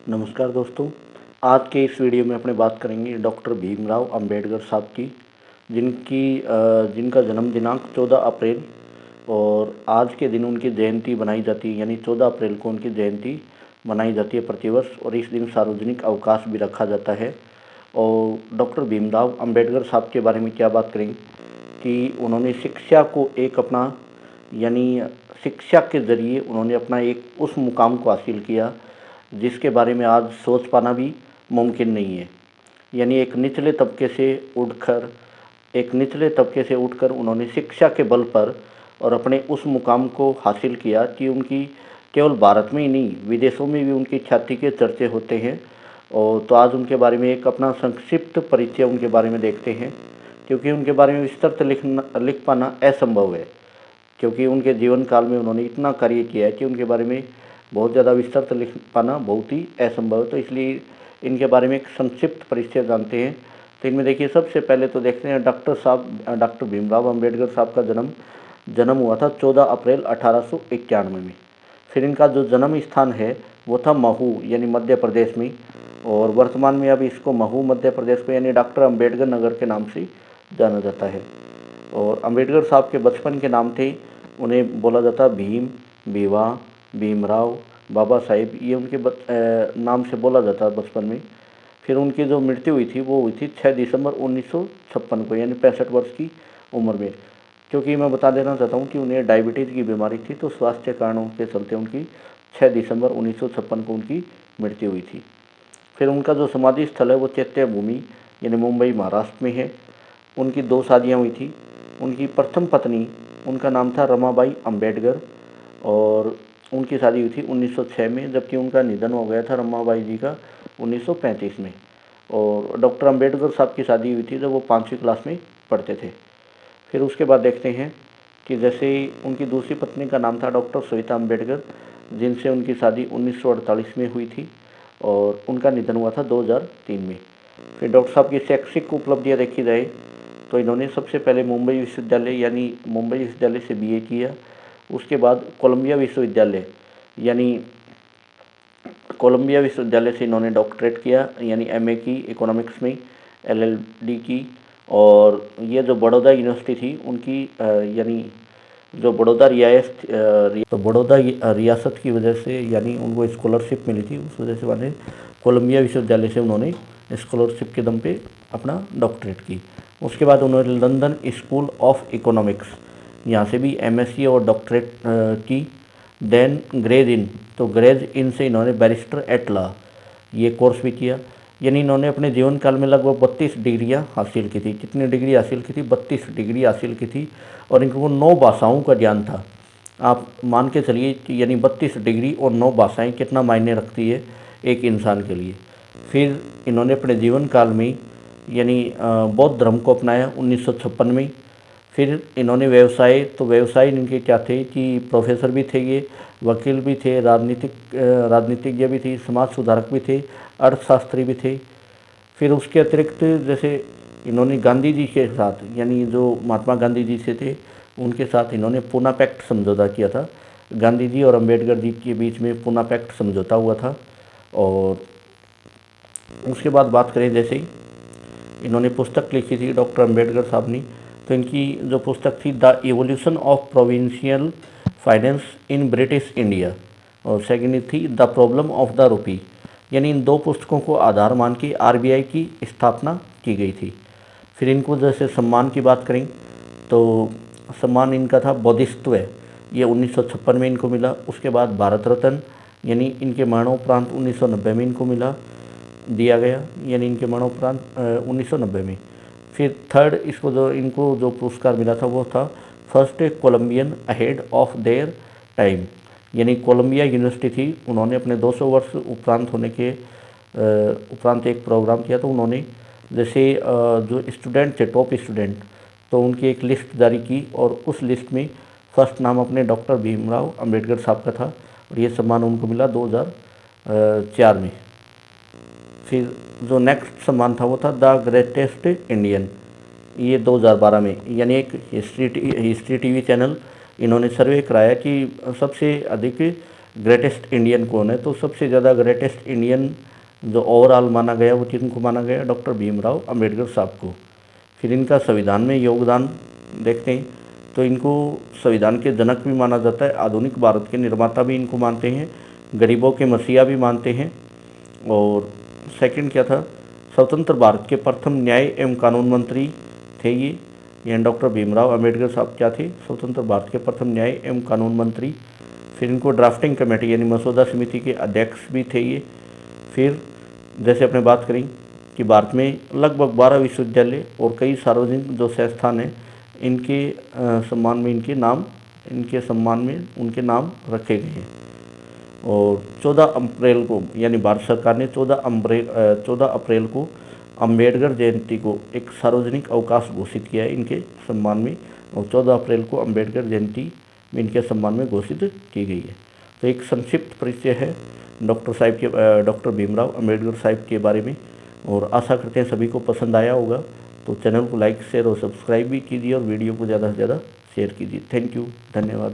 नमस्कार दोस्तों। आज के इस वीडियो में अपने बात करेंगे डॉक्टर भीमराव अंबेडकर साहब की, जिनका जन्म दिनांक 14 अप्रैल और आज के दिन उनकी जयंती बनाई जाती है, यानी 14 अप्रैल को उनकी जयंती मनाई जाती है प्रतिवर्ष, और इस दिन सार्वजनिक अवकाश भी रखा जाता है। और डॉक्टर भीमराव अंबेडकर साहब के बारे में क्या बात करेंगे कि उन्होंने शिक्षा को एक अपना, यानी शिक्षा के ज़रिए उन्होंने अपना एक उस मुकाम को हासिल किया जिसके बारे में आज सोच पाना भी मुमकिन नहीं है। यानी एक निचले तबके से उठकर उन्होंने शिक्षा के बल पर और अपने उस मुकाम को हासिल किया कि उनकी केवल भारत में ही नहीं, विदेशों में भी उनकी ख्याति के चर्चे होते हैं। और तो आज उनके बारे में एक अपना संक्षिप्त परिचय उनके बारे में देखते हैं, क्योंकि उनके बारे में विस्तृत लिख पाना असंभव है, क्योंकि उनके जीवन काल में उन्होंने इतना कार्य किया है कि उनके बारे में बहुत ज़्यादा विस्तृत लिख पाना बहुत ही असंभव है। तो इसलिए इनके बारे में एक संक्षिप्त परिचय जानते हैं। तो इनमें देखिए, सबसे पहले तो देखते हैं डॉक्टर भीमराव अंबेडकर साहब का जन्म हुआ था 14 अप्रैल 1891 में। फिर इनका जो जन्म स्थान है वो था महू, यानी मध्य प्रदेश में, और वर्तमान में अब इसको महू मध्य प्रदेश को यानी डॉक्टर अंबेडकर नगर के नाम से जाना जाता है। और अंबेडकर साहब के बचपन के नाम थे, उन्हें बोला जाता भीम, भीवा, भीमराव, बाबा साहेब, ये उनके नाम से बोला जाता है बचपन में। फिर उनकी जो मृत्यु हुई थी वो हुई थी 6 दिसंबर 1956 को, यानी 65 वर्ष की उम्र में। क्योंकि मैं बता देना चाहता हूँ कि उन्हें डायबिटीज़ की बीमारी थी, तो स्वास्थ्य कारणों के चलते उनकी 6 दिसंबर 1956 को उनकी मृत्यु हुई थी। फिर उनका जो समाधि स्थल है वो चैत्य भूमि, यानी मुंबई महाराष्ट्र में है। उनकी 2 शादियाँ हुई थी। उनकी प्रथम पत्नी, उनका नाम था रमाबाई अंबेडकर, और उनकी शादी हुई थी 1906 में, जबकि उनका निधन हो गया था रमाबाई जी का 1935 में। और डॉक्टर अंबेडकर साहब की शादी हुई थी जब वो 5वीं क्लास में पढ़ते थे। फिर उसके बाद देखते हैं कि जैसे उनकी दूसरी पत्नी का नाम था डॉक्टर सविता अंबेडकर, जिनसे उनकी शादी 1948 में हुई थी, और उनका निधन हुआ था 2003 में। फिर डॉक्टर साहब की शैक्षिक उपलब्धियाँ देखी जाए तो इन्होंने सबसे पहले मुंबई विश्वविद्यालय से बीए किया। उसके बाद कोलंबिया विश्वविद्यालय से इन्होंने डॉक्टरेट किया, यानी एमए की इकोनॉमिक्स में, एलएलडी की। और ये जो बड़ौदा यूनिवर्सिटी थी उनकी यानी जो बड़ौदा रियासत की वजह से, यानी उनको स्कॉलरशिप मिली थी, उस वजह से मैंने कोलंबिया विश्वविद्यालय से उन्होंने स्कॉलरशिप के दम पे अपना डॉक्टरेट की। उसके बाद उन्होंने लंदन स्कूल ऑफ इकोनॉमिक्स, यहाँ से भी एमएससी और डॉक्टरेट की। देन ग्रेज इन से इन्होंने बैरिस्टर एट लॉ ये कोर्स भी किया। यानी इन्होंने अपने जीवन काल में लगभग 32 डिग्रियाँ हासिल की थी। कितनी डिग्री हासिल की थी? 32 डिग्री हासिल की थी। और इनको 9 भाषाओं का ज्ञान था। आप मान के चलिए कि यानी 32 डिग्री और 9 भाषाएँ कितना मायने रखती है एक इंसान के लिए। फिर इन्होंने अपने जीवन काल में यानी बौद्ध धर्म को अपनाया 1956 में। फिर इन्होंने व्यवसाय इनके क्या थे कि प्रोफेसर भी थे, ये वकील भी थे, राजनीतिज्ञ भी थे, समाज सुधारक भी थे, अर्थशास्त्री भी थे। फिर उसके अतिरिक्त जैसे इन्होंने गांधी जी के साथ, यानी जो महात्मा गांधी जी से थे उनके साथ इन्होंने पूना पैक्ट समझौता किया था। गांधी जी और अंबेडकर जी के बीच में पूना पैक्ट समझौता हुआ था। और उसके बाद बात करें, जैसे इन्होंने पुस्तक लिखी थी डॉक्टर अंबेडकर साहब ने, तो इनकी जो पुस्तक थी the evolution of provincial finance in British India, और सेकेंड थी the problem of the rupee. यानी इन 2 पुस्तकों को आधार मान के आरबीआई की स्थापना की गई थी। फिर इनको जैसे सम्मान की बात करें तो सम्मान इनका था बोधिसत्व, ये 1956 में इनको मिला। उसके बाद भारत रत्न, यानी इनके मरणोपरांत 1990 में इनको दिया गया, यानी इनके मरणोपरांत 1990 में। फिर थर्ड इनको जो पुरस्कार मिला था वो था first Columbian ahead of their time, यानी कोलंबिया यूनिवर्सिटी थी, उन्होंने अपने 200 वर्ष उपरांत होने के उपरांत एक प्रोग्राम किया। तो उन्होंने जैसे जो स्टूडेंट थे, टॉप स्टूडेंट, तो उनकी एक लिस्ट जारी की, और उस लिस्ट में फर्स्ट नाम अपने डॉक्टर भीमराव अंबेडकर साहब का था, और ये सम्मान उनको मिला 2004 में। फिर जो नेक्स्ट सम्मान था वो था द ग्रेटेस्ट इंडियन, ये 2012 में। यानी एक हिस्ट्री टीवी चैनल, इन्होंने सर्वे कराया कि सबसे अधिक ग्रेटेस्ट इंडियन कौन है, तो सबसे ज़्यादा ग्रेटेस्ट इंडियन जो ओवरऑल माना गया वो किनको माना गया, डॉक्टर भीमराव अंबेडकर साहब को। फिर इनका संविधान में योगदान देखते हैं तो इनको संविधान के जनक भी माना जाता है, आधुनिक भारत के निर्माता भी इनको मानते हैं, गरीबों के मसीहा भी मानते हैं। और सेकंड क्या था, स्वतंत्र भारत के प्रथम न्याय एवं कानून मंत्री थे ये डॉक्टर भीमराव अंबेडकर साहब क्या थे, स्वतंत्र भारत के प्रथम न्याय एवं कानून मंत्री। फिर इनको ड्राफ्टिंग कमेटी यानी मसौदा समिति के अध्यक्ष भी थे ये। फिर जैसे आपने बात करी कि भारत में लगभग 12 विश्वविद्यालय और कई सार्वजनिक जो संस्थान हैं इनके सम्मान में उनके नाम रखे गए हैं। और 14 अप्रैल को यानी भारत सरकार ने 14 अप्रैल को अंबेडकर जयंती को एक सार्वजनिक अवकाश घोषित किया है इनके सम्मान में, और 14 अप्रैल को अंबेडकर जयंती में इनके सम्मान में घोषित की गई है। तो एक संक्षिप्त परिचय है डॉक्टर भीमराव अंबेडकर साहब के बारे में, और आशा करते हैं सभी को पसंद आया होगा। तो चैनल को लाइक शेयर और सब्सक्राइब भी कीजिए और वीडियो को ज़्यादा से ज़्यादा शेयर कीजिए। थैंक यू, धन्यवाद।